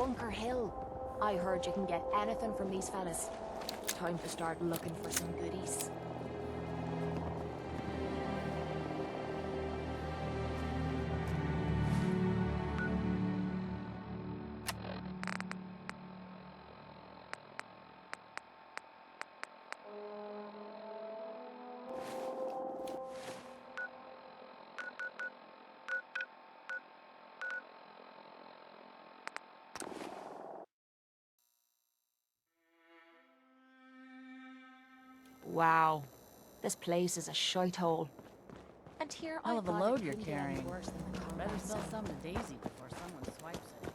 Bunker Hill. I heard you can get anything from these fellas. Time to start looking for some goodies. Wow, this place is a shithole. And here Hell I of a thought load it you're couldn't get any carrying. worse than the Better combat sell zone. some to Daisy before someone swipes it.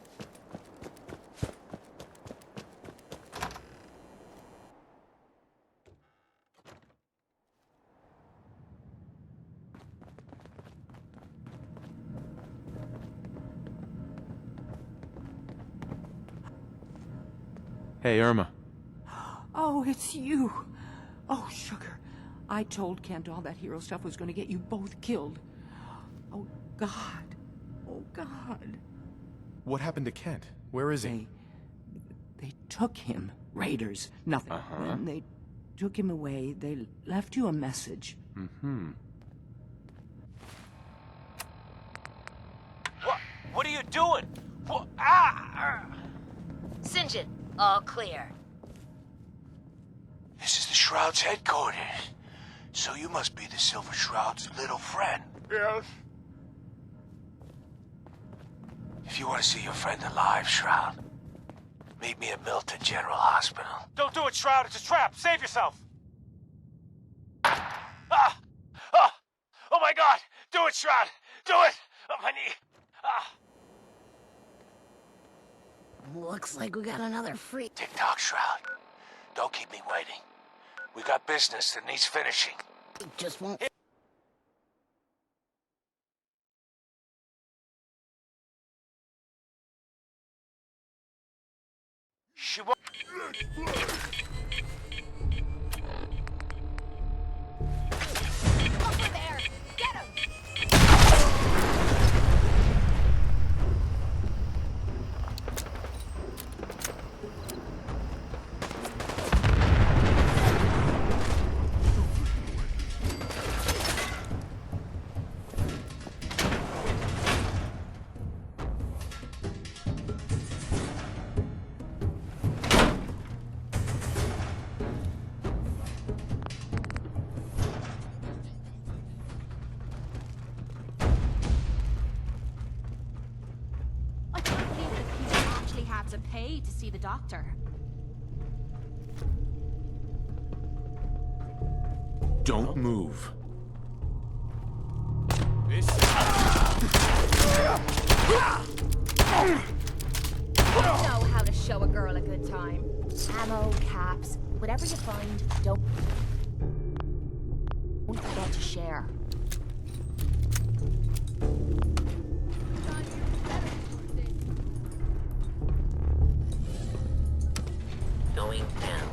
Hey, Irma. Oh, it's you. Oh, sugar. I told Kent all that hero stuff was going to get you both killed. Oh, God. Oh, God. What happened to Kent? Where is he? They took him. Raiders. Nothing. When they took him away, they left you a message. Mm-hmm. What are you doing? What? Ah! St. John, all clear. This is the Shroud's headquarters. So you must be the Silver Shroud's little friend. Yes. If you want to see your friend alive, Shroud, meet me at Milton General Hospital. Don't do it, Shroud. It's a trap. Save yourself. Ah! Ah! Oh my God! Do it, Shroud! Do it! On my knee! Ah! Looks like we got another free. Tick-tock, Shroud. Don't keep me waiting. We got business that needs finishing. Just won't. She won't. Over there! Get him! I can't believe that people actually had to pay to see the doctor. Don't move. You know how to show a girl a good time. Ammo, caps, whatever you find, don't forget to share. Going down.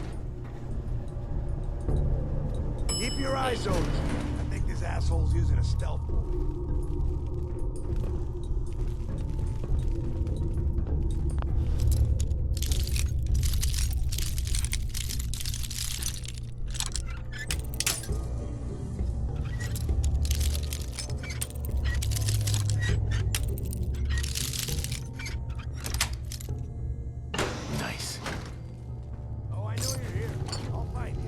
Keep your eyes open. I think this asshole's using a stealth board. Nice. Oh, I know you're here. I'll find you.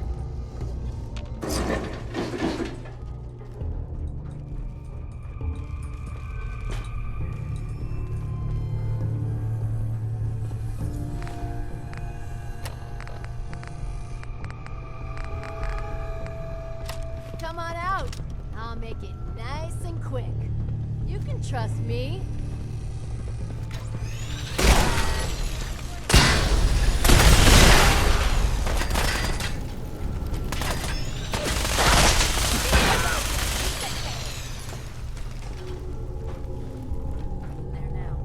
Come on out. I'll make it nice and quick. You can trust me. There now.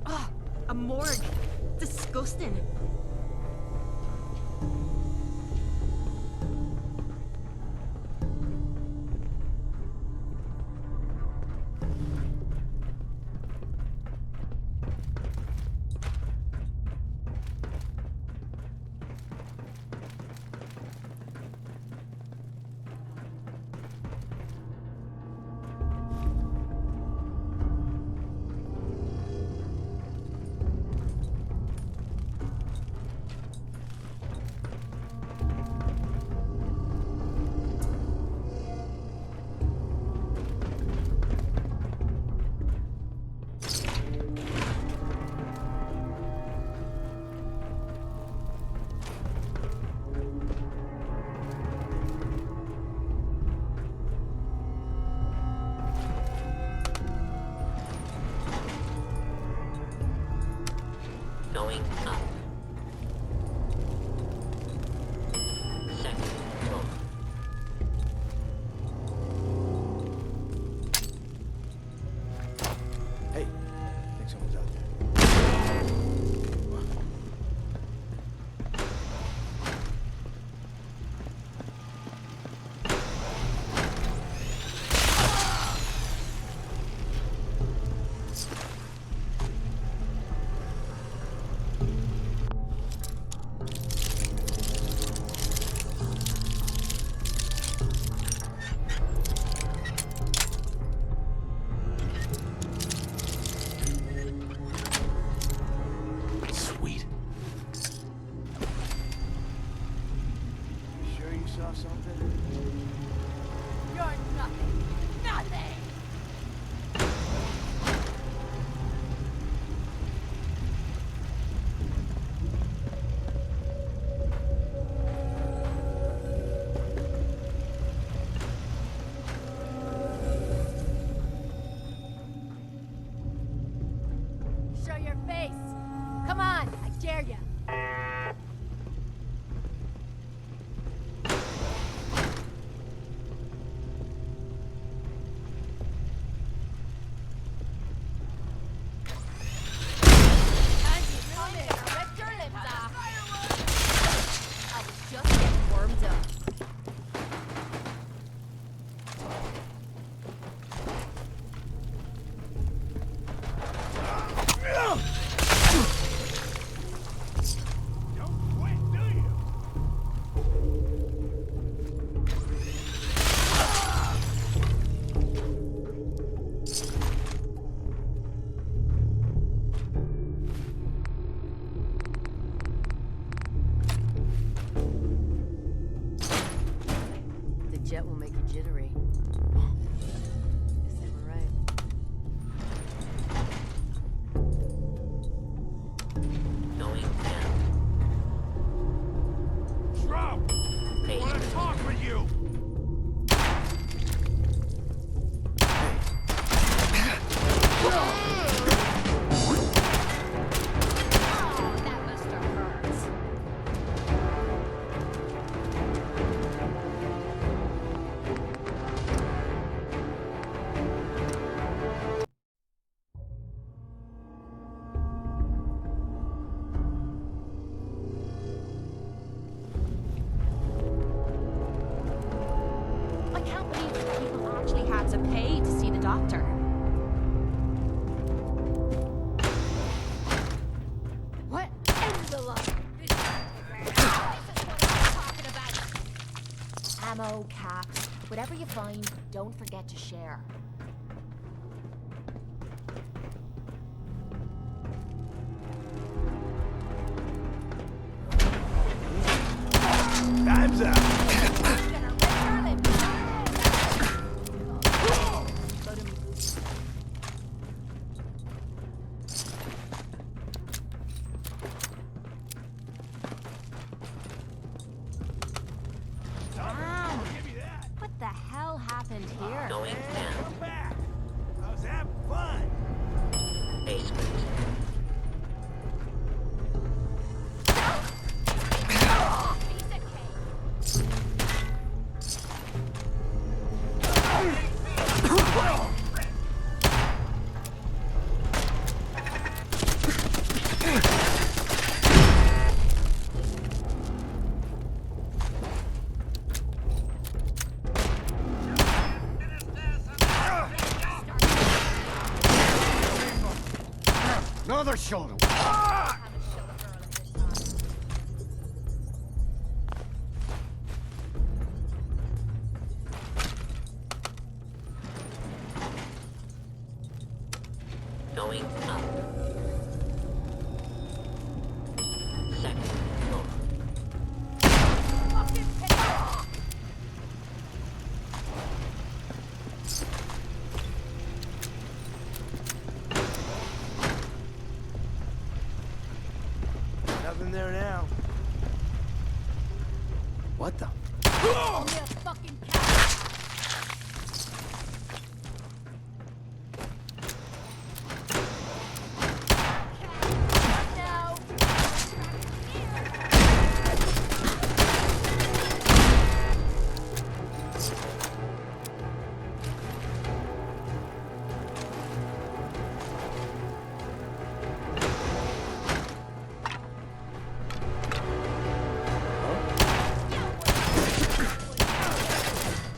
Oh, a morgue. Disgusting. saw something? You're nothing. Nothing! Show your face. Come on, I dare ya. Time to film it. Rip your limbs off. I was just getting warmed up. Don't quit, do you? The jet will make you jittery. Guess they were right. Going down. Drop! I want to talk with you! Oh, that must have hurt. I can't believe that people actually had to pay to see the doctor. What? End the line. This is what I'm talking about. Ammo, caps, whatever you find, don't forget to share. Time's up! Gonna rip your limbs off. Go to me. Wow. Give me that! What the hell happened here? Going down. Come back! I was having fun! Basement. Piece of cake. Another shoulder! Haven't showed a girl at this time. Going up. Second floor. Fucking pick. Nothing there now. What the? Only a fucking cat. Now.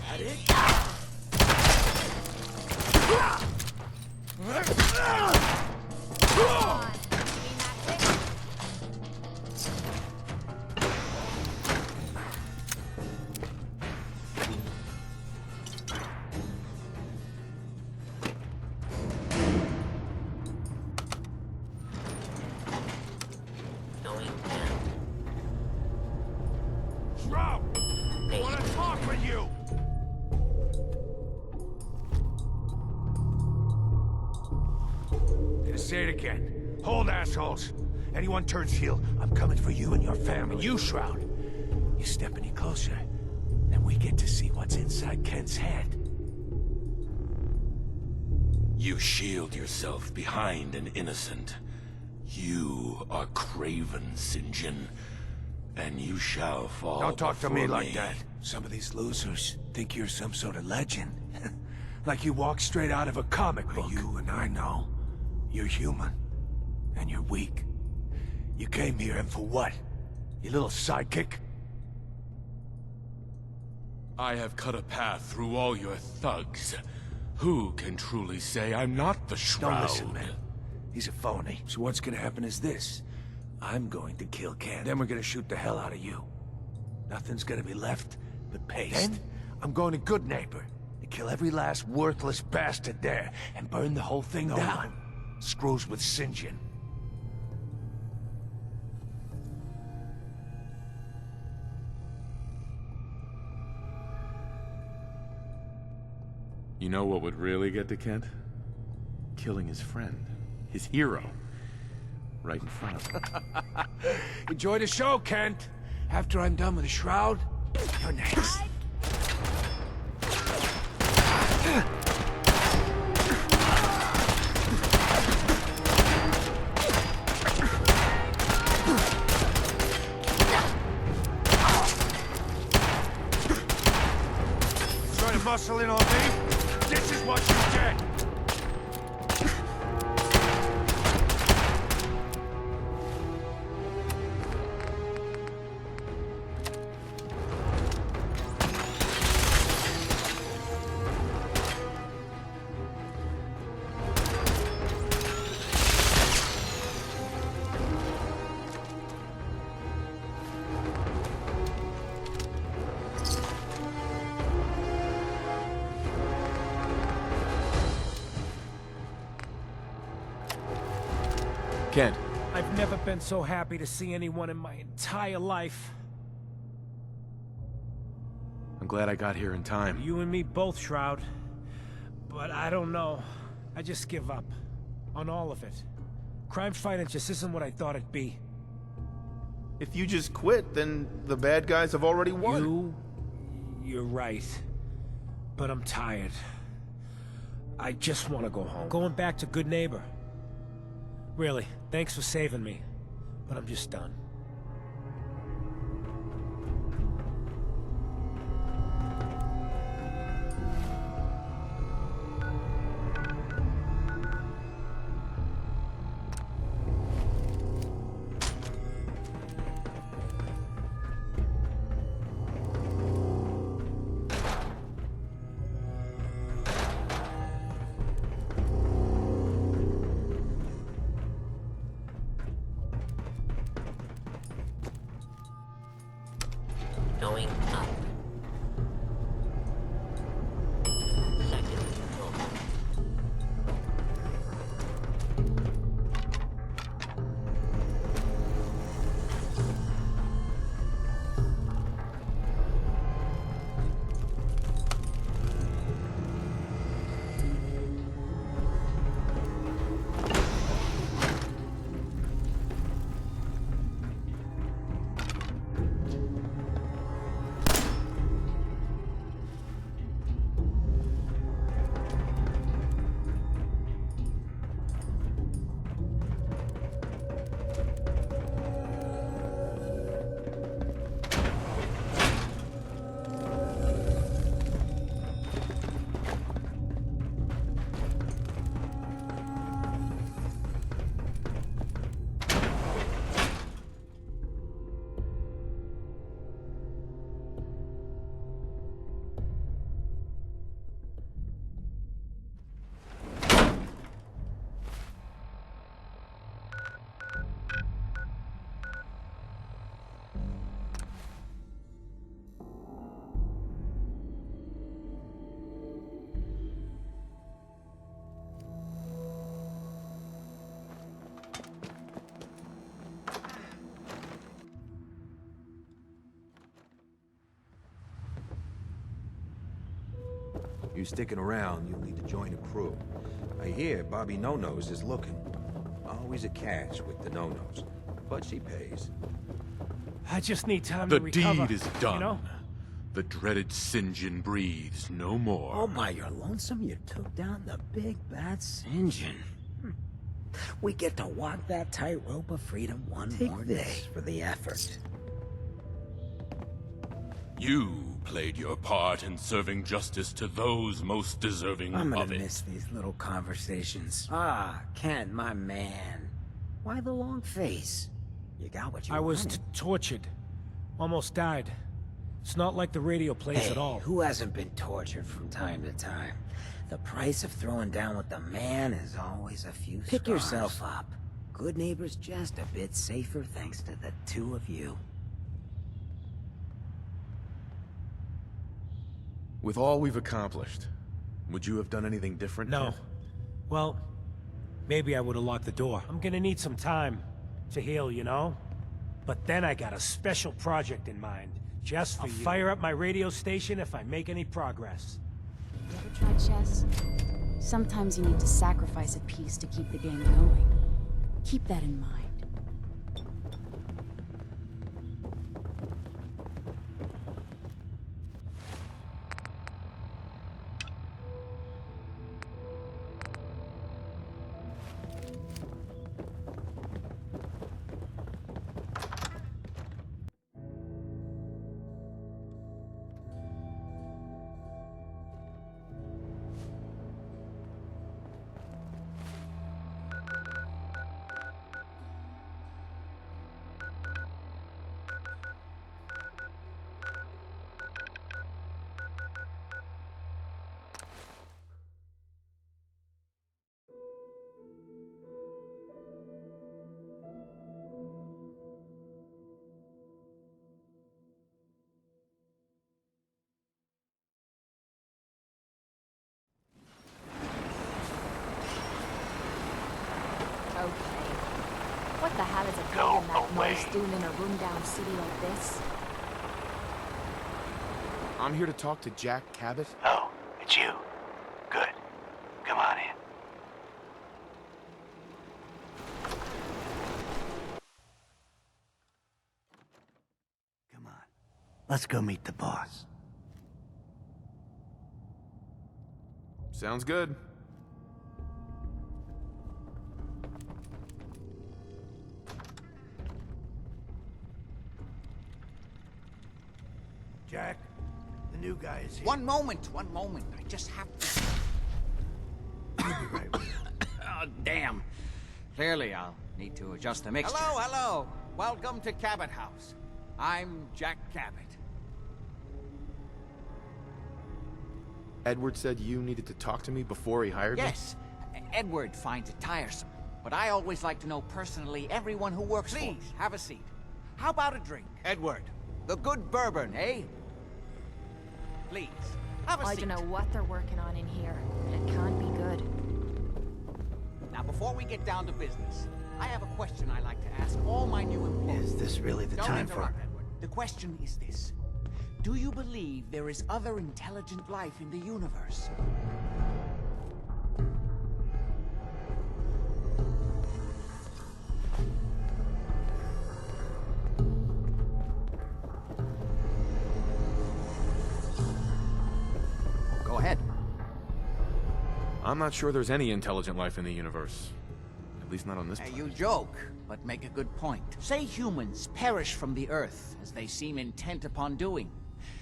That it? Come on. You mean that thing? Going down. Drop! I want on you! Gonna say it again. Hold, assholes. Anyone turns heel, I'm coming for you and your family. You, Shroud. You step any closer, and we get to see what's inside Kent's head. You shield yourself behind an innocent. You are craven, St. John, and you shall fall. Don't talk to me before like that. Some of these losers think you're some sort of legend. Like you walk straight out of a comic book. But you and I know. You're human. And you're weak. You came here and for what? Your little sidekick? I have cut a path through all your thugs. Who can truly say I'm not the Shroud? Don't listen, man. He's a phony. So what's gonna happen is this. I'm going to kill Kent. Then we're gonna shoot the hell out of you. Nothing's gonna be left but paste. Then I'm going to Good Neighbor and kill every last worthless bastard there and burn the whole thing down. Screws with St. John. You know what would really get to Kent? Killing his friend. His hero. Right in front of him. Enjoy the show, Kent. After I'm done with the Shroud, you're next. Try to muscle in on me? This is what you get! Kent. I've never been so happy to see anyone in my entire life. I'm glad I got here in time. You and me both, Shroud. But I don't know. I just give up. On all of it. Crime fighting just isn't what I thought it'd be. If you just quit, then the bad guys have already won. You're right. But I'm tired. I just want to go home. Going back to Good Neighbor. Really, thanks for saving me. But I'm just done. Going up. Second floor. You sticking around, you'll need to join a crew. I hear Bobby No-Nose is looking. Always a catch with the No-Nose, but she pays. I just need time The to recover. deed is done. You know? The dreaded St. John breathes no more. All by your lonesome, you took down the big bad St. John. We get to walk that tightrope of freedom one more day for the effort. You played your part in serving justice to those most deserving I'm gonna of it. miss these little conversations. Ah, Ken, my man. Why the long face? You got what you I was wanted. tortured. Almost died. It's not like the radio plays Hey, at all. who hasn't been tortured from time to time? The price of throwing down with the man is always a few Pick scars. yourself up. Good neighbor's just a bit safer thanks to the two of you. With all we've accomplished, would you have done anything different? No. Kent? Well, maybe I would have locked the door. I'm gonna need some time to heal, you know? But then I got a special project in mind. Just for you. I'll fire up my radio station if I make any progress. You ever tried chess? Sometimes you need to sacrifice a piece to keep the game going. Keep that in mind. Okay. What the hell is a kid in that noise doing in a rundown city like this? I'm here to talk to Jack Cabot. Oh, it's you. Good. Come on in. Come on. Let's go meet the boss. Sounds good. Jack, the new guy is here. One moment. I just have to... You'll be right with you. Oh, damn. Clearly, I'll need to adjust the mixture. Hello. Welcome to Cabot House. I'm Jack Cabot. Edward said you needed to talk to me before he hired me? Yes, Edward finds it tiresome, but I always like to know personally everyone who works for me. Please, have a seat. How about a drink? Edward, the good bourbon, eh? Please, have a seat. I don't know what they're working on in here. It can't be good. Now, before we get down to business, I have a question I like to ask all my new employees. Is this really the Don't time interrupt, for... Edward. The question is this. Do you believe there is other intelligent life in the universe? Go ahead. I'm not sure there's any intelligent life in the universe. At least not on this planet. You joke, but make a good point. Say humans perish from the Earth, as they seem intent upon doing.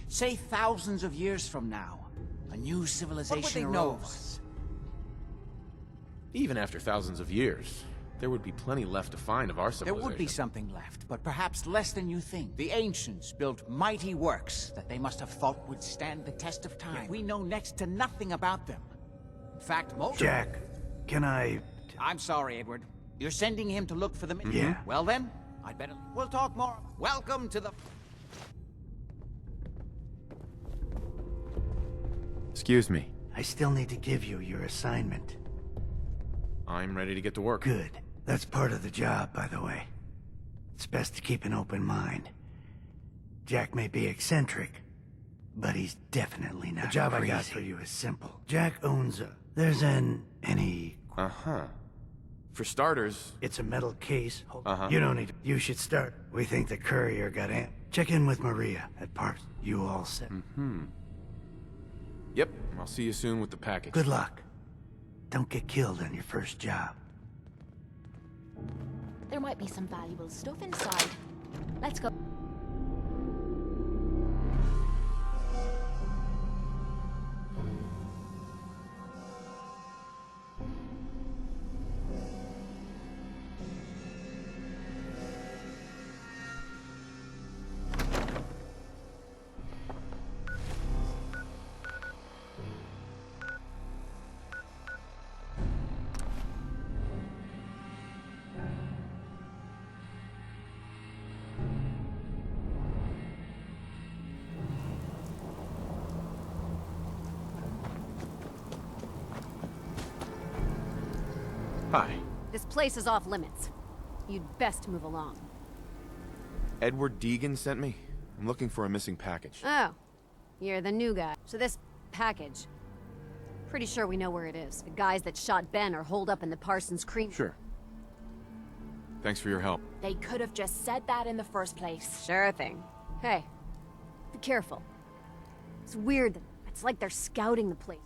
Say thousands of years from now, a new civilization arose. Even after thousands of years, there would be plenty left to find of our There civilization. would be something left, but perhaps less than you think. The ancients built mighty works that they must have thought would stand the test of time. Yet we know next to nothing about them. In fact, most... Jack, can I... I'm sorry, Edward. You're sending him to look for them? Yeah. Well then, I'd better... We'll talk more. Welcome to the... Excuse me. I still need to give you your assignment. I'm ready to get to work. Good. That's part of the job, by the way. It's best to keep an open mind. Jack may be eccentric, but he's definitely not. The job I got for you is simple. Jack owns a... There's an... any... Uh-huh. For starters... It's a metal case. Uh-huh. You don't need to... You should start. We think the courier got amped. Check in with Maria at Parks. You all set? Mm-hmm. Yep, I'll see you soon with the package. Good luck. Don't get killed on your first job. There might be some valuable stuff inside. Let's go. Hi. This place is off limits. You'd best move along. Edward Deegan sent me. I'm looking for a missing package. Oh, you're the new guy. So this package, pretty sure we know where it is. The guys that shot Ben are holed up in the Parsons Cream. Sure. Thanks for your help. They could have just said that in the first place. Sure thing. Hey, be careful. It's weird. It's like they're scouting the place.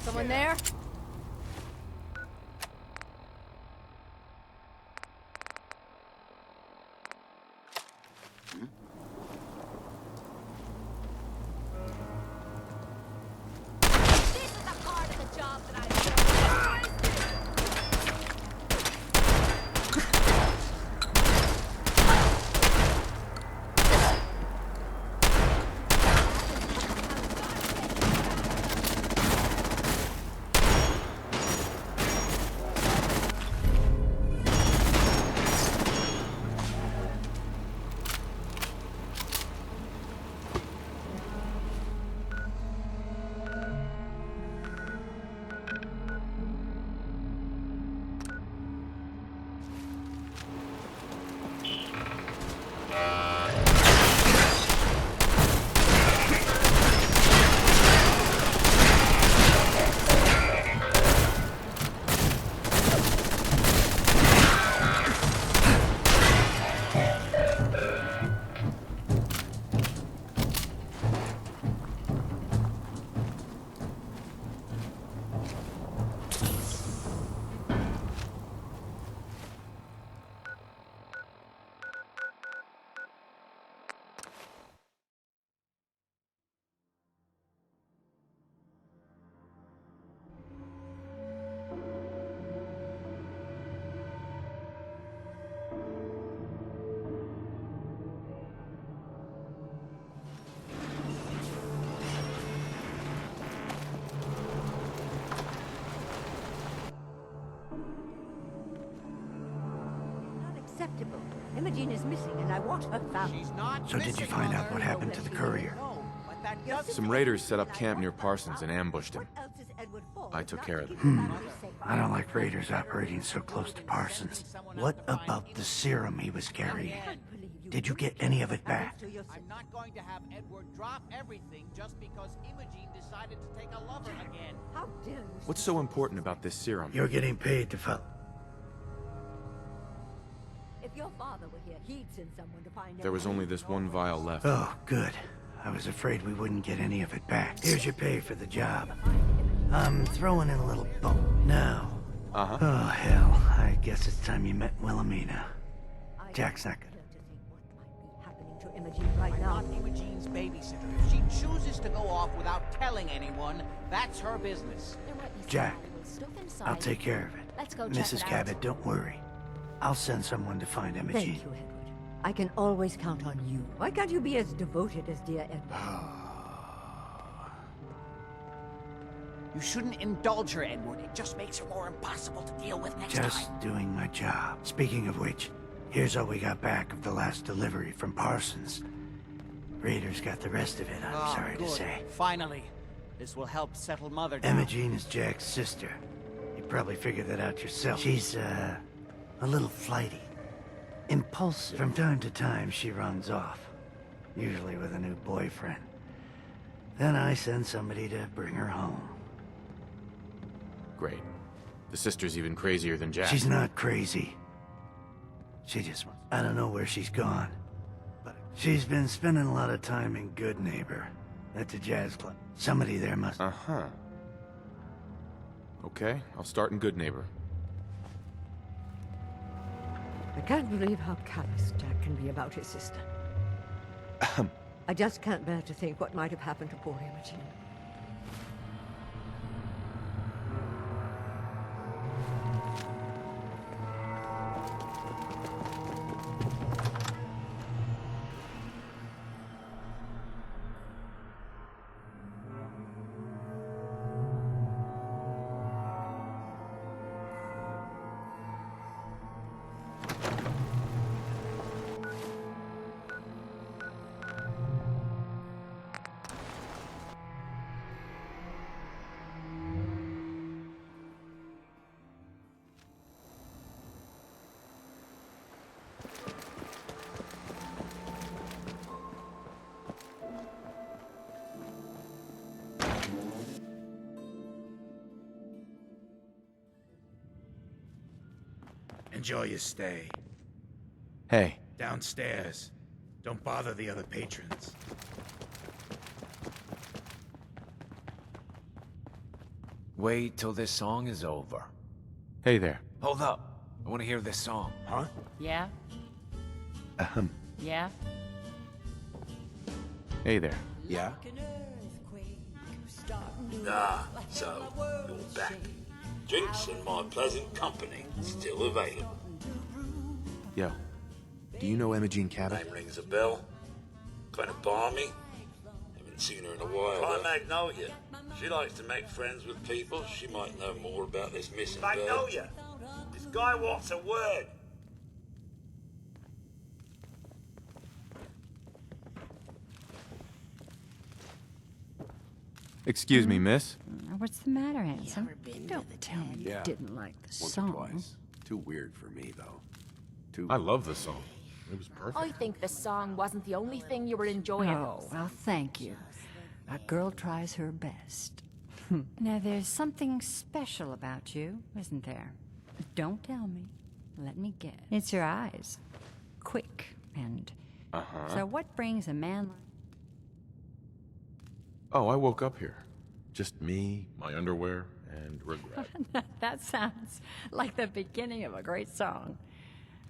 Someone there? This is the part of the job that I Unacceptable. Imogen is missing, and I want her found. She's not So did you find out what happened to the courier? Some raiders set up camp near Parsons and ambushed him. I took care of them. I don't like raiders operating so close to Parsons. What about the serum he was carrying? Did you get any of it back? I'm not going to have Edward drop everything just because Imogen decided to take a lover again. How dare you? What's so important about this serum? You're getting paid to follow. If your father were here, he'd send someone to find out. There was only this one vial left. Oh, good. I was afraid we wouldn't get any of it back. Here's your pay for the job. I'm throwing in a little bump now. Uh-huh. Oh, hell. I guess it's time you met Wilhelmina. Jack's not gonna... Imogen right I'm now. not Imogen's babysitter. If she chooses to go off without telling anyone, that's her business. There might be some Jack, valuable stuff inside. I'll take care of it. Let's go check Mrs. it out. Cabot, don't worry. I'll send someone to find Imogen. Thank you, Edward. I can always count on you. Why can't you be as devoted as dear Edward? You shouldn't indulge her, Edward. It just makes her more impossible to deal with next Just time. doing my job. Speaking of which, here's all we got back of the last delivery from Parsons. Raiders got the rest of it, I'm sorry to say. Finally. This will help settle Mother down. Imogen is Jack's sister. You probably figured that out yourself. She's, a little flighty. Impulsive. From time to time, she runs off. Usually with a new boyfriend. Then I send somebody to bring her home. Great. The sister's even crazier than Jack. She's not crazy. She just... I don't know where she's gone. But she's been spending a lot of time in Good Neighbor. That's a jazz club. Somebody there must... Uh-huh. Okay, I'll start in Good Neighbor. I can't believe how callous Jack can be about his sister. I just can't bear to think what might have happened to poor Imogen. Enjoy your stay. Hey. Downstairs. Don't bother the other patrons. Wait till this song is over. Hey there. Hold up. I want to hear this song. Huh? Yeah? Yeah? Hey there. Yeah? Ah, so you're back. Drinks in my pleasant company, still available. Yo, do you know Imogen Cabot? Name rings a bell. Kind of balmy. Haven't seen her in a while. Try Magnolia. She likes to make friends with people. She might know more about this missing Magnolia! This guy wants a word. Excuse me, miss. What's the matter, handsome? Don't tell me you Yeah. didn't like the Once song. or twice. Too weird for me, though. Too... I love the song. It was perfect. I think the song wasn't the only thing you were enjoying. Oh, well, thank you. A girl tries her best. Now, there's something special about you, isn't there? Don't tell me. Let me guess. It's your eyes. Quick and... Uh-huh. So what brings a man like... Oh, I woke up here. Just me, my underwear, and regret. That sounds like the beginning of a great song.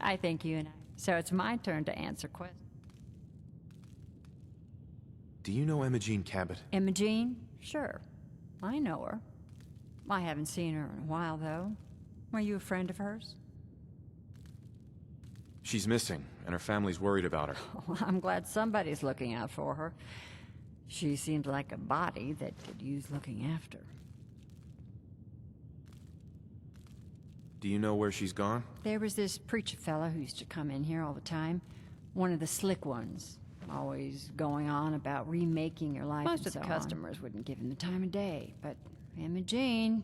I think you and I... So it's my turn to answer questions. Do you know Imogen Cabot? Imogen? Sure. I know her. I haven't seen her in a while, though. Were you a friend of hers? She's missing, and her family's worried about her. Well, I'm glad somebody's looking out for her. She seems like a body that could use looking after. Do you know where she's gone? There was this preacher fella who used to come in here all the time. One of the slick ones. Always going on about remaking your life. Most of the customers wouldn't give him the time of day, but Imogen,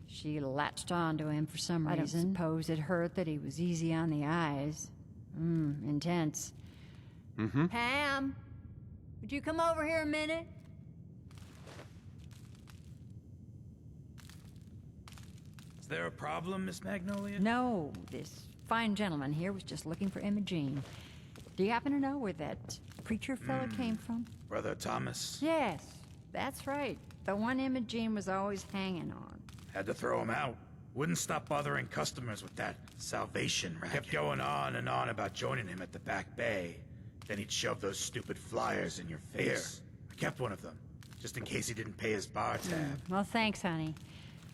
she latched on to him for some reason. I don't suppose it hurt that he was easy on the eyes. Intense. Mm-hmm. Pam, would you come over here a minute? Is there a problem, Miss Magnolia? No, this fine gentleman here was just looking for Imogen. Do you happen to know where that preacher fella came from? Brother Thomas. Yes, that's right. The one Imogen was always hanging on. Had to throw him out. Wouldn't stop bothering customers with that salvation racket. Kept going on and on about joining him at the back bay. Then he'd shove those stupid flyers in your face. Here, I kept one of them, just in case he didn't pay his bar tab. Well, thanks, honey.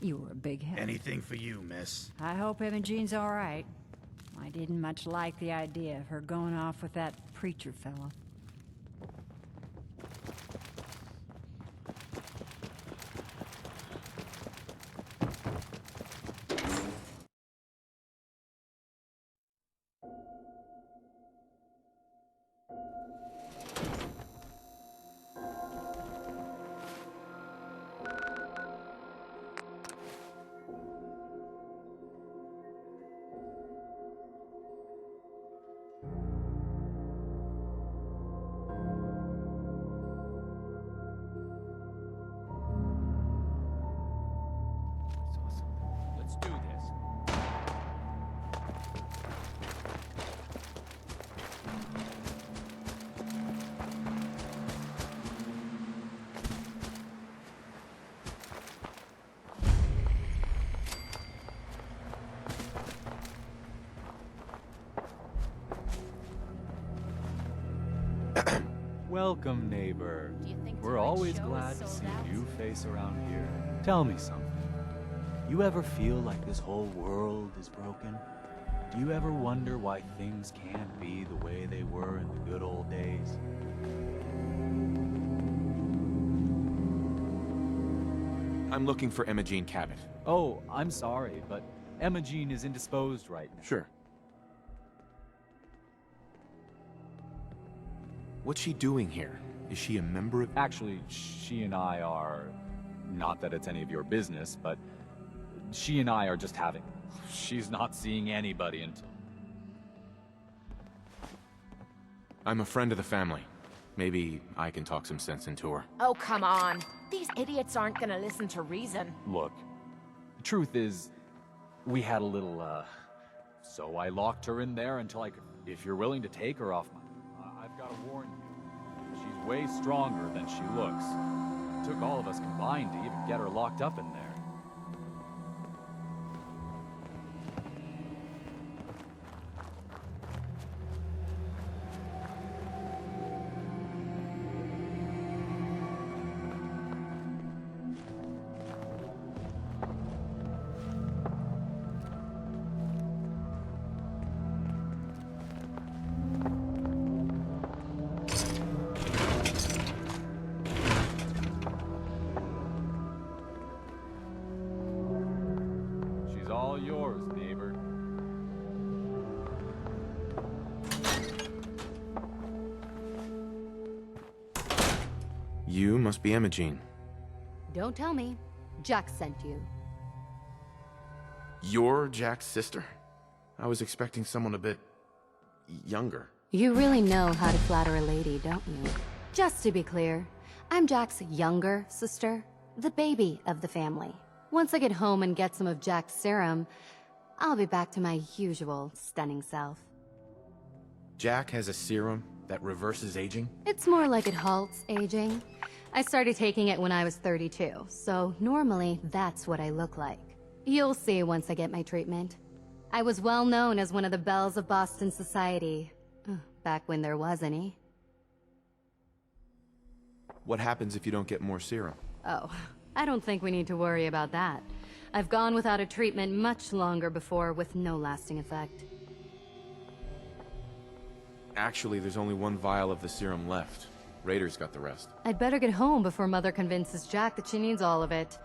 You were a big help. Anything for you, miss. I hope Imogene's all right. I didn't much like the idea of her going off with that preacher fella. Let's do this. Welcome, neighbor. We're always glad to see a new face around here. Tell me something. You ever feel like this whole world is broken? Do you ever wonder why things can't be the way they were in the good old days? I'm looking for Imogene Cabot. Oh, I'm sorry, but Imogene is indisposed right now. Sure. What's she doing here? Is she a member of... Actually, she and I are... Not that it's any of your business, but... She and I are just having... She's not seeing anybody until... I'm a friend of the family. Maybe I can talk some sense into her. Oh, come on. These idiots aren't gonna listen to reason. Look, the truth is, we had a little, so I locked her in there until I could... If you're willing to take her off my... I've got to warn you. She's way stronger than she looks. It took all of us combined to even get her locked up in there. All yours, neighbor. You must be Imogene. Don't tell me. Jack sent you. You're Jack's sister? I was expecting someone a bit... younger. You really know how to flatter a lady, don't you? Just to be clear, I'm Jack's younger sister, the baby of the family. Once I get home and get some of Jack's serum, I'll be back to my usual stunning self. Jack has a serum that reverses aging? It's more like it halts aging. I started taking it when I was 32, so normally that's what I look like. You'll see once I get my treatment. I was well known as one of the belles of Boston society, back when there was any. What happens if you don't get more serum? Oh, I don't think we need to worry about that. I've gone without a treatment much longer before with no lasting effect. Actually, there's only one vial of the serum left. Raiders got the rest. I'd better get home before Mother convinces Jack that she needs all of it.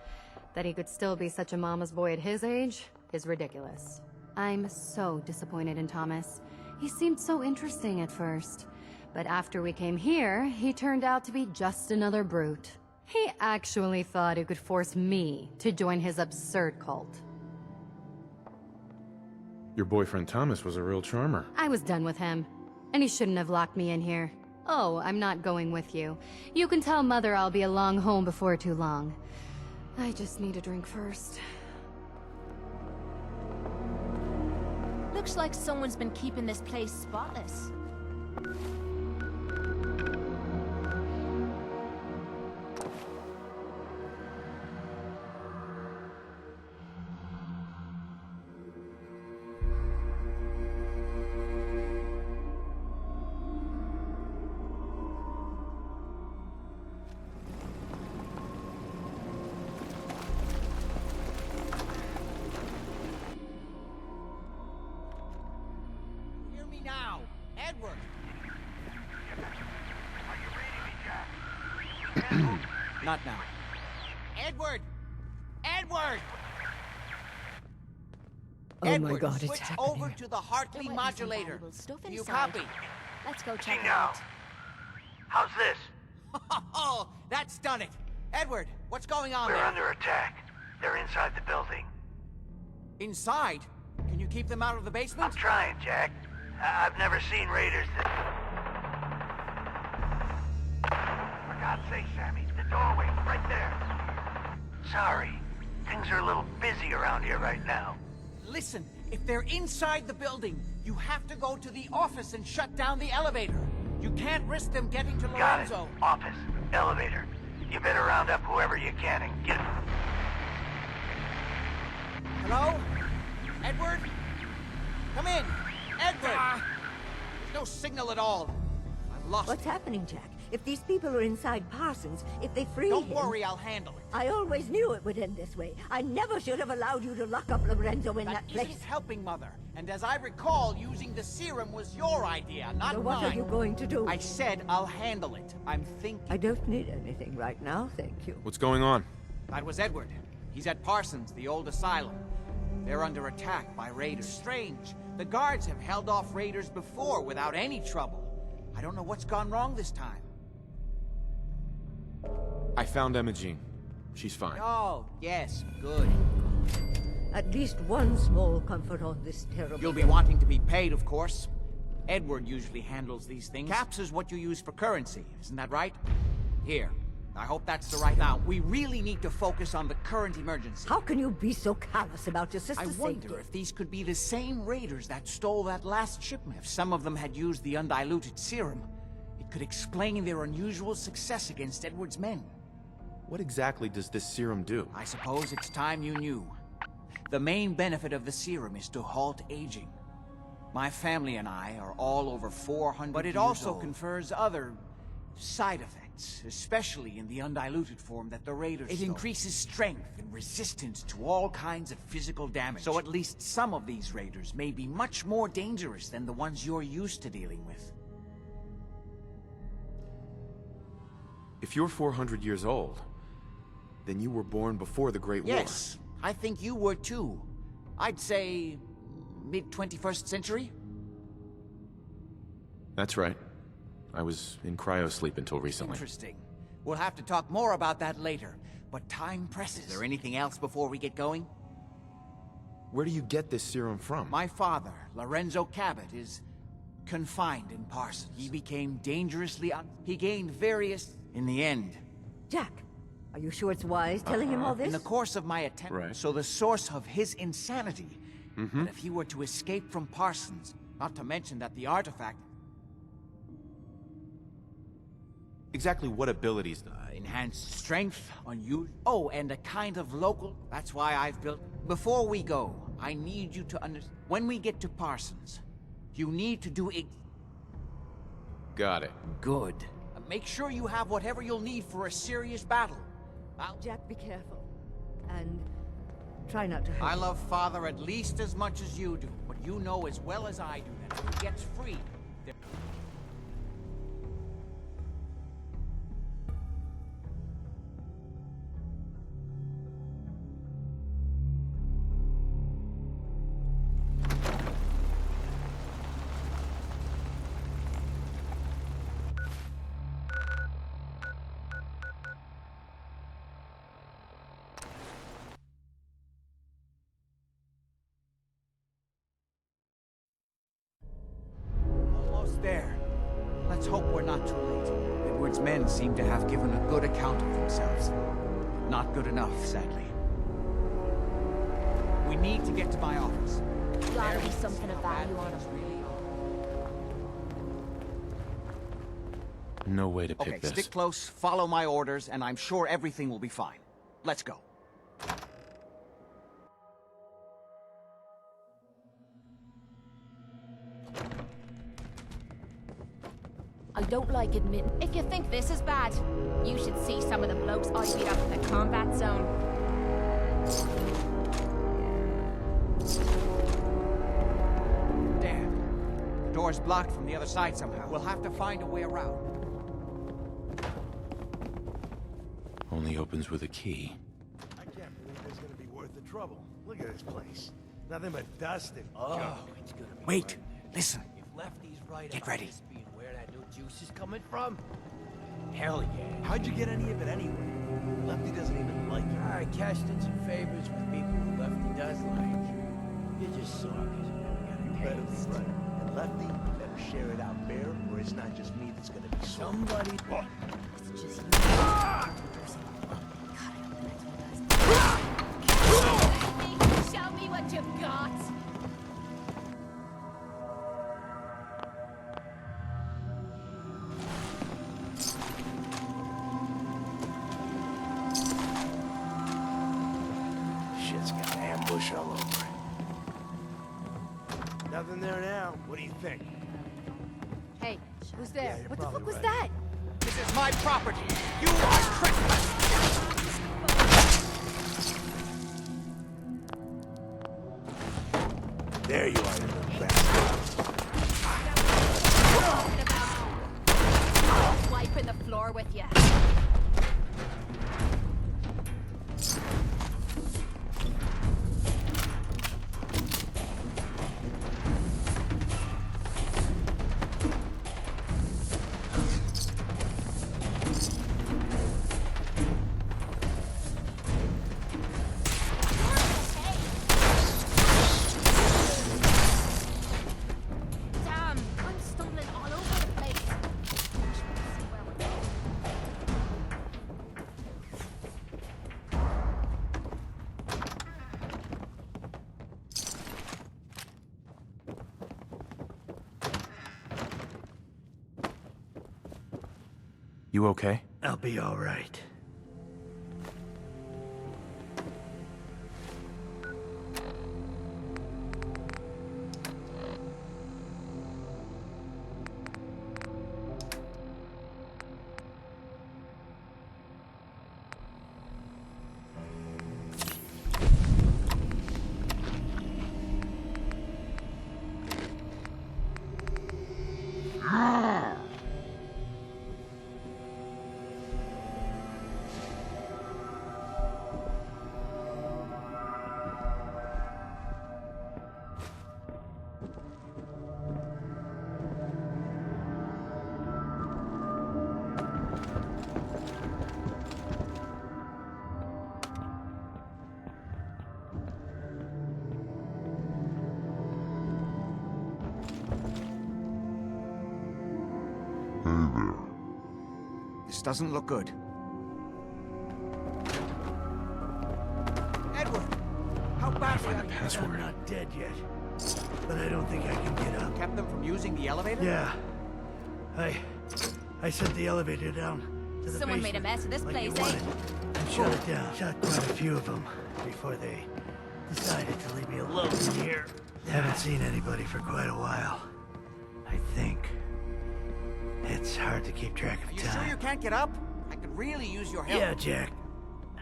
That he could still be such a mama's boy at his age is ridiculous. I'm so disappointed in Thomas. He seemed so interesting at first. But after we came here, he turned out to be just another brute. He actually thought he could force me to join his absurd cult. Your boyfriend Thomas was a real charmer. I was done with him, and he shouldn't have locked me in here. Oh, I'm not going with you. You can tell Mother I'll be along home before too long. I just need a drink first. Looks like someone's been keeping this place spotless. Not now. Edward! Edward! Oh Edward, my God, it's switch happening. over to the Hartley There might be some modulator. valuable stuff Do you inside. copy? Let's go check it Bingo. out. How's this? Oh, that's done it. Edward, what's going on We're there? under attack. They're inside the building. Inside? Can you keep them out of the basement? I'm trying, Jack. I've never seen raiders that... For God's sake, Sammy, the doorway, right there. Sorry. Things are a little busy around here right now. Listen, if they're inside the building, you have to go to the office and shut down the elevator. You can't risk them getting to Got it. Lorenzo. Office. Elevator. You better round up whoever you can and get... Hello? Edward? Come in. Edward! There's no signal at all. I've lost What's happening, Jack? If these people are inside Parsons, if they free Don't him... worry, I'll handle it. I always knew it would end this way. I never should have allowed you to lock up Lorenzo in that place. Isn't helping, Mother. And as I recall, using the serum was your idea, not So what mine. are you going to do? I said I'll handle it. I'm thinking. I don't need anything right now, thank you. What's going on? That was Edward. He's at Parsons, the old asylum. They're under attack by raiders. Strange. The guards have held off raiders before without any trouble. I don't know what's gone wrong this time. I found Emma-Jean. She's fine. Oh, yes, good. At least one small comfort on this terrible... You'll be wanting to be paid, of course. Edward usually handles these things. Caps is what you use for currency, isn't that right? Here. I hope that's the right... Now, we really need to focus on the current emergency. How can you be so callous about your sister's I wonder if these could be the same raiders that stole that last shipment. If some of them had used the undiluted serum, it could explain their unusual success against Edward's men. What exactly does this serum do? I suppose it's time you knew. The main benefit of the serum is to halt aging. My family and I are all over 400 But it also confers other side effects, especially in the undiluted form that the raiders stole. It increases strength and resistance to all kinds of physical damage. So at least some of these raiders may be much more dangerous than the ones you're used to dealing with. If you're 400 years old, then you were born before the Great War. Yes, I think you were too. I'd say mid-21st century? That's right. I was in cryosleep until recently. Interesting. We'll have to talk more about that later, but time presses. Is there anything else before we get going? Where do you get this serum from? My father, Lorenzo Cabot, is confined in Parsons. He became dangerously He gained various... In the end... Jack, are you sure it's wise telling him all this? In the course of my attempt... Right. So the source of his insanity... But if he were to escape from Parsons, not to mention that the artifact... Exactly what abilities? Enhanced strength, unusual... Oh, and a kind of local... That's why I've built... Before we go, I need you to understand... When we get to Parsons, you need to do it... Got it. Good. Make sure you have whatever you'll need for a serious battle. Jack, be careful. And try not to hurt I him. love Father at least as much as you do, but you know as well as I do that if he gets free... There. Let's hope we're not too late. Edward's men seem to have given a good account of themselves. Not good enough, sadly. We need to get to my office. Gotta be something of value on him. No way to pick Okay, this. stick close, follow my orders, and I'm sure everything will be fine. Let's go. I don't like admitting. If you think this is bad, you should see some of the blokes I beat up in the combat zone. Damn. The door's blocked from the other side somehow. We'll have to find a way around. Only opens with a key. I can't believe it's gonna be worth the trouble. Look at this place. Nothing but dust and junk. It's gonna be Wait, listen. If Lefty's right Get about ready. this being where that new juice is coming from, hell yeah. How'd you get any of it anyway? Lefty doesn't even like you. I cashed in some favors with people who Lefty does like. You're just sore because you never got a Better be taste. right. And Lefty better share it out fair, or it's not just me that's gonna be sore. Somebody... It's just Show me what you've got. Shit's got an ambush all over it. Nothing there now. What do you think? Hey, who's there? you're What the fuck probably was right. that? This is my property. You are trespassing. There you are, you little bastard. Wiping the floor with you. Damn, I'm stumbling all over the place. You okay? I'll be all right. This doesn't look good. Edward! How bad are you? I'm not dead yet, but I don't think I can get up. Kept them from using the elevator? Yeah. I sent the elevator down to the Someone made a basement, mess of this like place, you eh? wanted, and shut it down. Shot quite a few of them before they decided to leave me alone in here. Haven't seen anybody for quite a while. I think. It's hard to keep track of Are you time. sure you can't get up? I could really use your help. Yeah, Jack.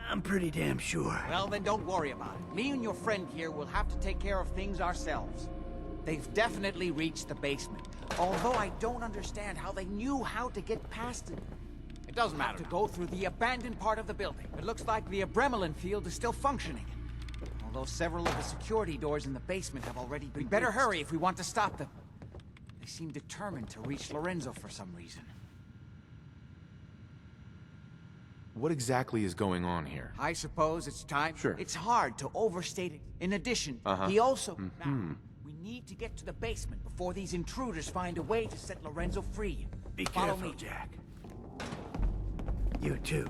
I'm pretty damn sure. Well, then don't worry about it. Me and your friend here will have to take care of things ourselves. They've definitely reached the basement. Although I don't understand how they knew how to get past it. It doesn't matter. To go through the abandoned part of the building. It looks like the Adrenaline field is still functioning. Although several of the security doors in the basement have already been breached. Better hurry if we want to stop them. They seem determined to reach Lorenzo for some reason. What exactly is going on here? I suppose it's time. Sure. It's hard to overstate it. In addition, he also... Now, we need to get to the basement before these intruders find a way to set Lorenzo free. Be Follow careful, me. Jack. You too.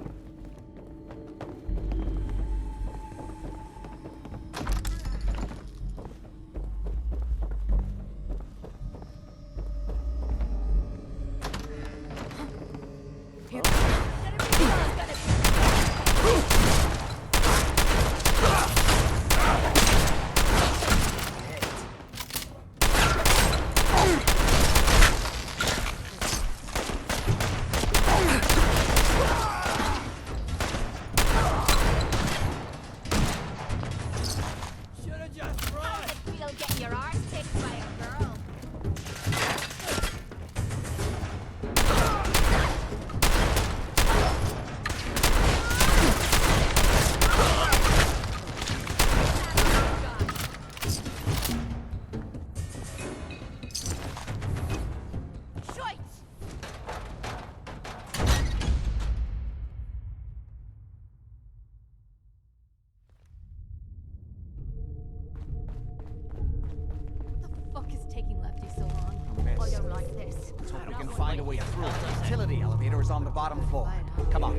way through. The utility elevator is on the bottom floor. Come on.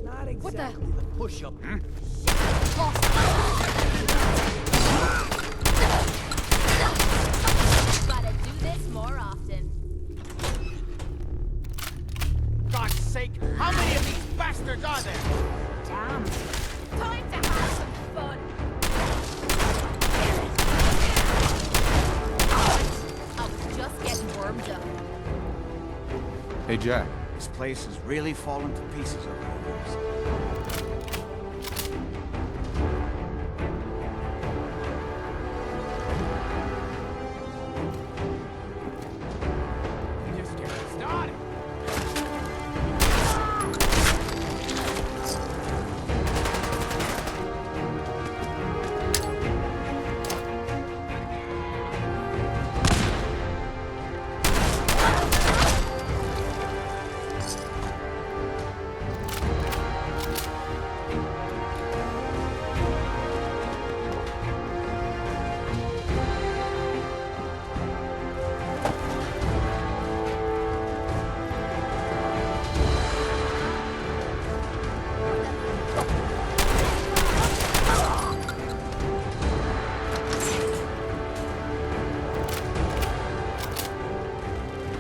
Not What the- exactly the push-up. Gotta do this more often. God's sake, how many of these bastards are there? Damn. Time to have some fun. I was just getting warmed up. Hey, Jack. This place has really fallen to pieces over the years. Just getting started.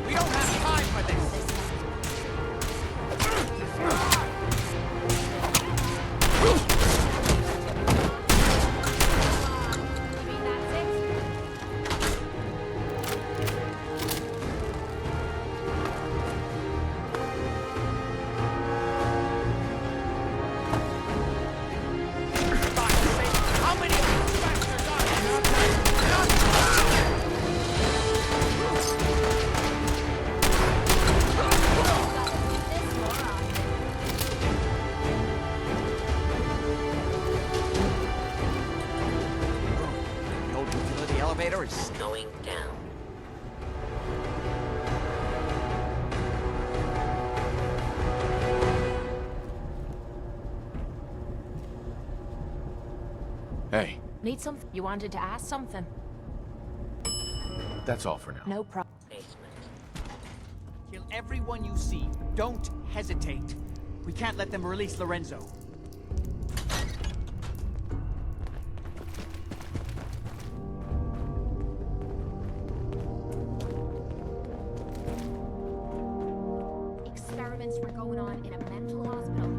We don't have time for this. How many of these bastards are The old utility elevator is going down. Hey, Need something? You wanted to ask something? that's all for now. No problem. Kill everyone you see. Don't hesitate. We can't let them release Lorenzo. Experiments were going on in a mental hospital.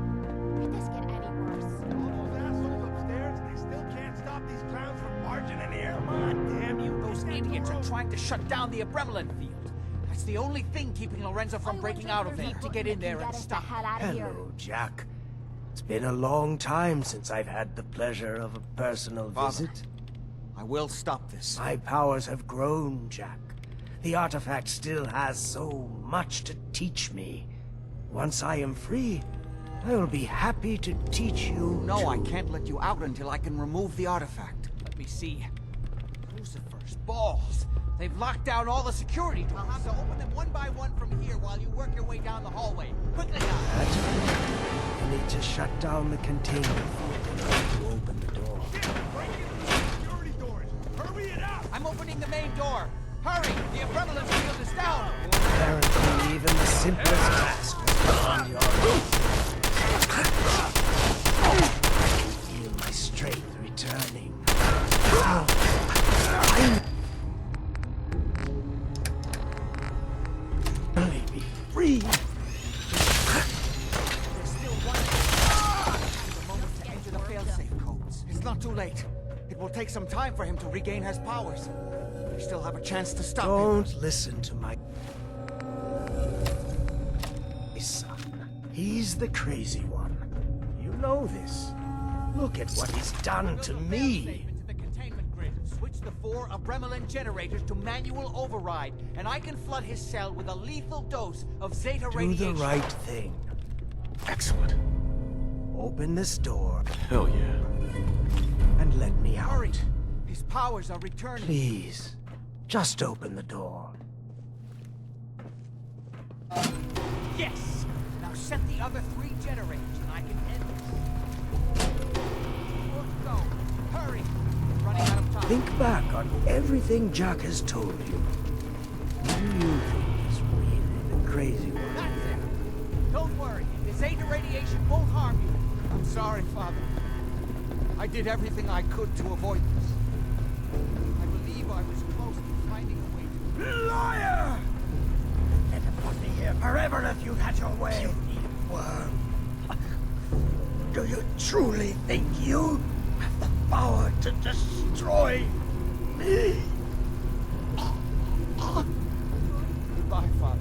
Could this get any worse? All those assholes upstairs, they still can't stop these clowns from barging in here. Come on, damn you. Those idiots are trying to shut down the Abremlin field. That's the only thing keeping Lorenzo from breaking out of there. Need to get in there and stop. Hello, Jack. It's been a long time since I've had the pleasure of a personal Father, visit. I will stop this. My powers have grown, Jack. The artifact still has so much to teach me. Once I am free, I will be happy to teach you. No, I can't let you out until I can remove the artifact. Let me see. Lucifer's balls. They've locked down all the security doors. I'll have to open them one by one from here while you work your way down the hallway. Quickly now. That's right. I need to shut down the containment field in order to open the door. Security doors. Hurry it up. I'm opening the main door. Hurry! The Abremlin field is down. Apparently, even the simplest task is beyond your reach. I feel my strength returning. Finally be free. There's still one. The moment to enter the failsafe codes. It's not too late. It will take some time for him to regain his powers. We still have a chance to stop him. Don't listen to my son. He's the crazy one. You know this. Look at what he's done to me. Into the containment grid. Switch the 4 Abremlin generators to manual override, and I can flood his cell with a lethal dose of Zeta Do radiation. the right thing. Excellent. Open this door Hell yeah. and let me out. Hurry! His powers are returning. Please, just open the door. Yes! Now set the other 3 generators, and I can end this. Let's go. Hurry! We're running out of time. Think back on everything Jack has told you. What do you think is really the crazy one. That's it. Don't worry. This Ada radiation won't harm you. I'm sorry, Father. I did everything I could to avoid this. I believe I was close to finding a way to... Liar! Get the pussy here forever if you had your way. You need worm. Do you truly think you have the power to destroy me? Goodbye, Father.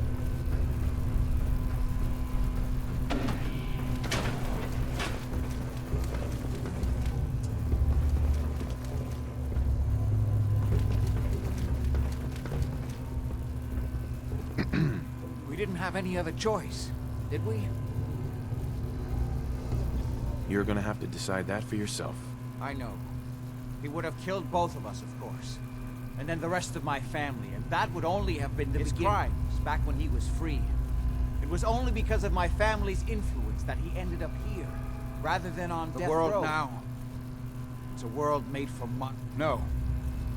We didn't have any other choice, did we? You're gonna have to decide that for yourself. I know. He would have killed both of us, of course. And then the rest of my family, and that would only have been his crimes back when he was free. It was only because of my family's influence that he ended up here, rather than on death row. The world now, it's a world made for money. No,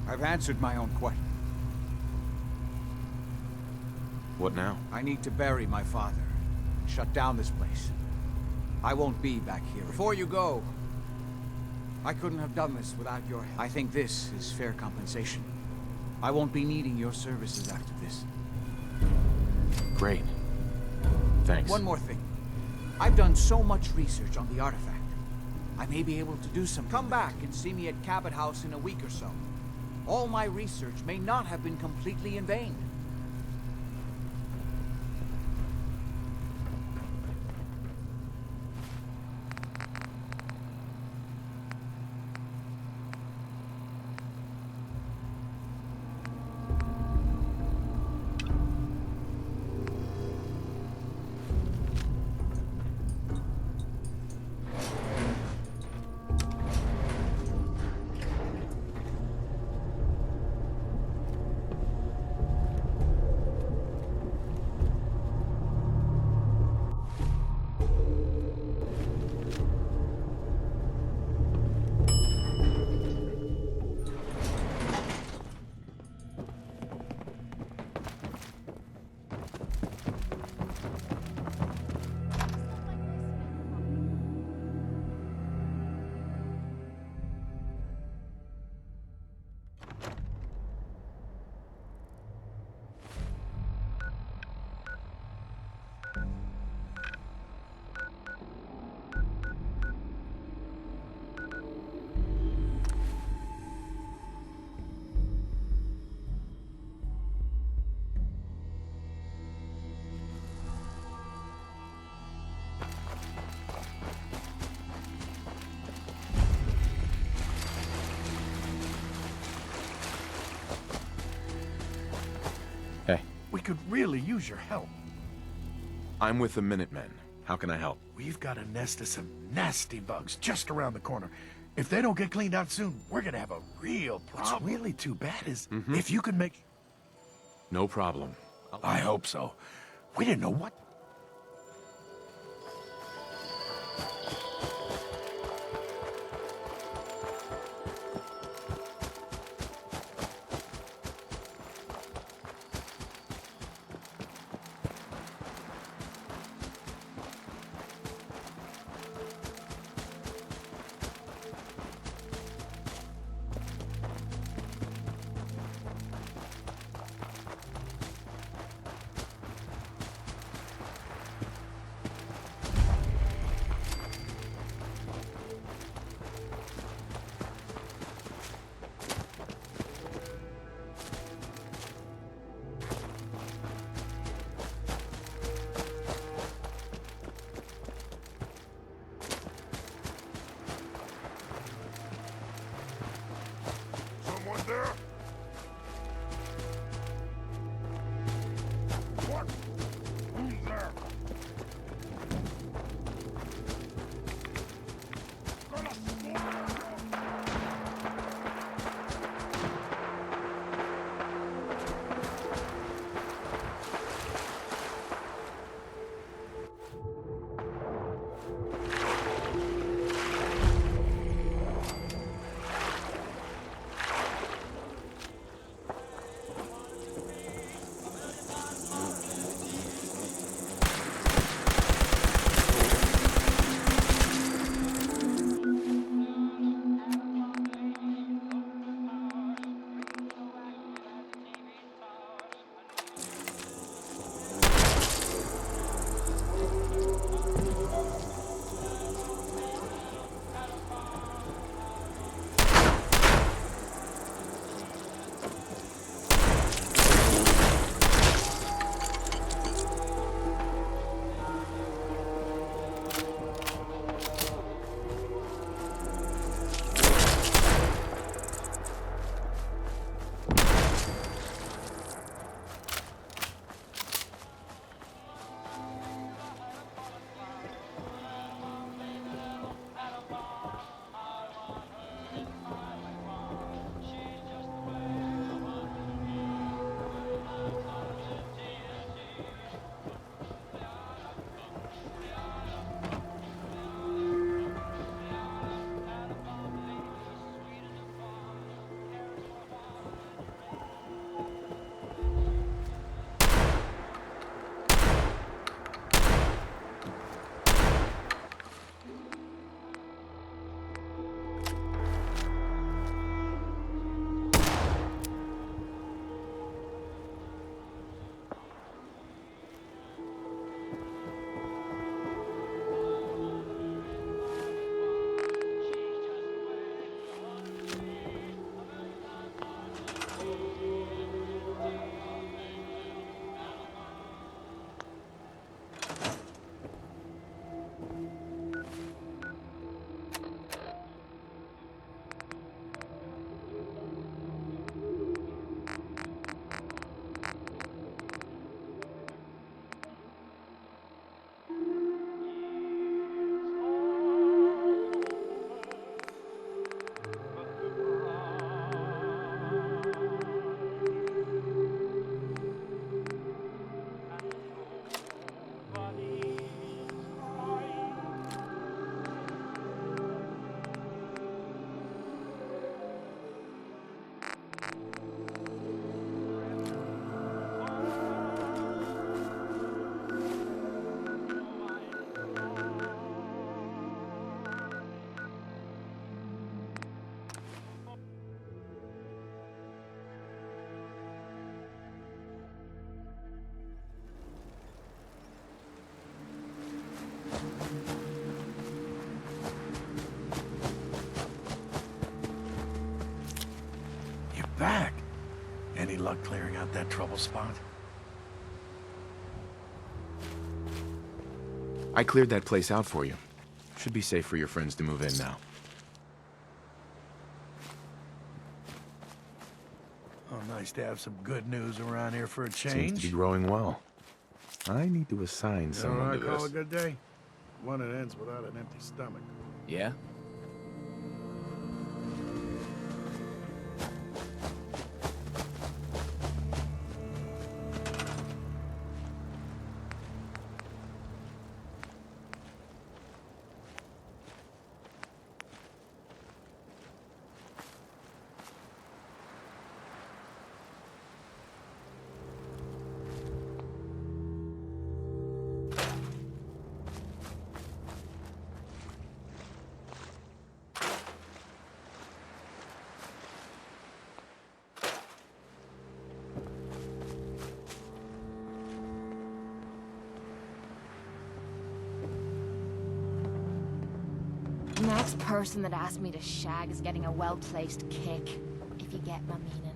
I've answered my own question. What now? I need to bury my father, and shut down this place. I won't be back here. Before you go, I couldn't have done this without your help. I think this is fair compensation. I won't be needing your services after this. Great. Thanks. One more thing. I've done so much research on the artifact. I may be able to do something. Come back and see me at Cabot House in a week or so. All my research may not have been completely in vain. Hey. We could really use your help. I'm with the Minutemen. How can I help? We've got a nest of some nasty bugs just around the corner. If they don't get cleaned out soon, we're gonna have a real problem. What's really too bad is if you could make... No problem. I hope so. We didn't know what... luck clearing out that trouble spot? I cleared that place out for you. Should be safe for your friends to move in now. Oh, nice to have some good news around here for a change. Seems to be growing well. I need to assign someone to You know what I call this. a good day? One that ends without an empty stomach. Yeah? Next person that asked me to shag is getting a well-placed kick, if you get my meaning.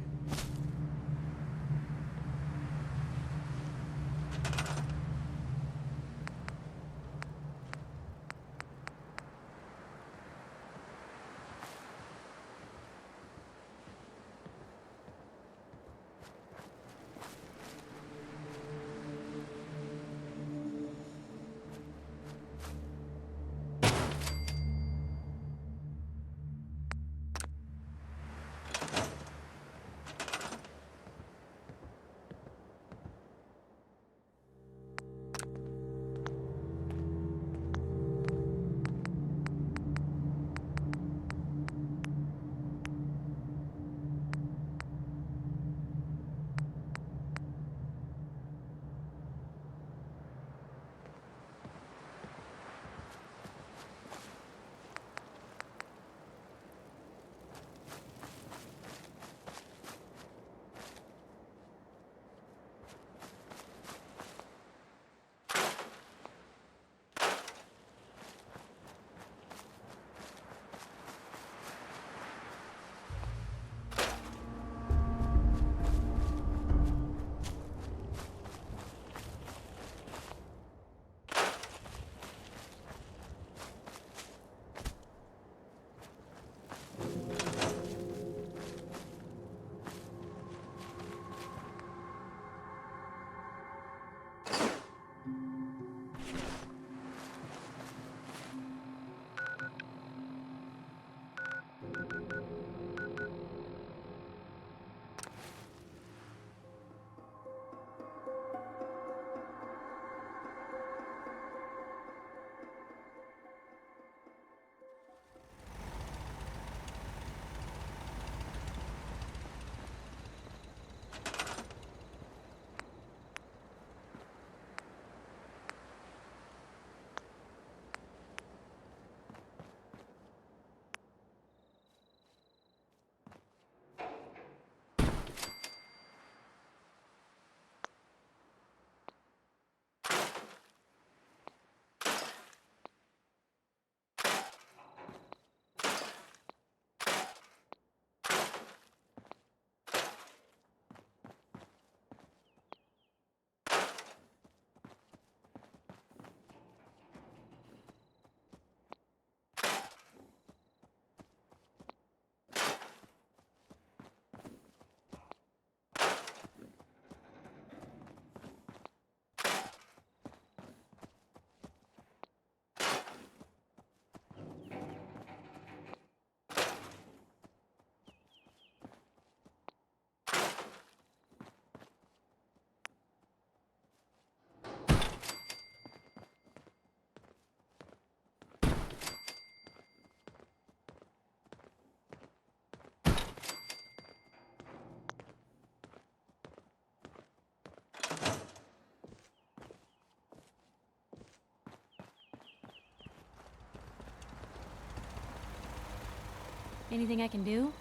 Anything I can do?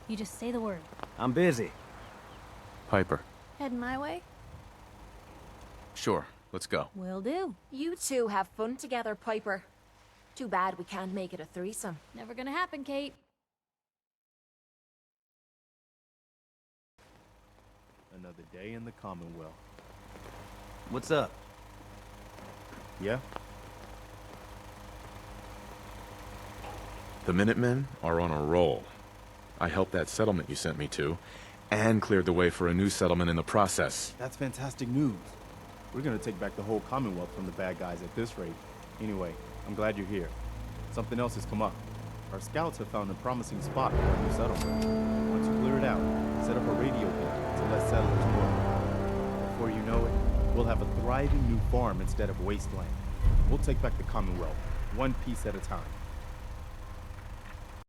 You just say the word. I'm busy. Piper. Heading my way? Sure, let's go. Will do. You two have fun together, Piper. Too bad we can't make it a threesome. Never gonna happen, Kate. Another day in the Commonwealth. What's up? Yeah? The Minutemen are on a roll. I helped that settlement you sent me to, and cleared the way for a new settlement in the process. That's fantastic news. We're gonna take back the whole Commonwealth from the bad guys at this rate. Anyway, I'm glad you're here. Something else has come up. Our scouts have found a promising spot for a new settlement. Once you clear it out, set up a radio link to let settlers know. Before you know it, we'll have a thriving new farm instead of Wasteland. We'll take back the Commonwealth, one piece at a time.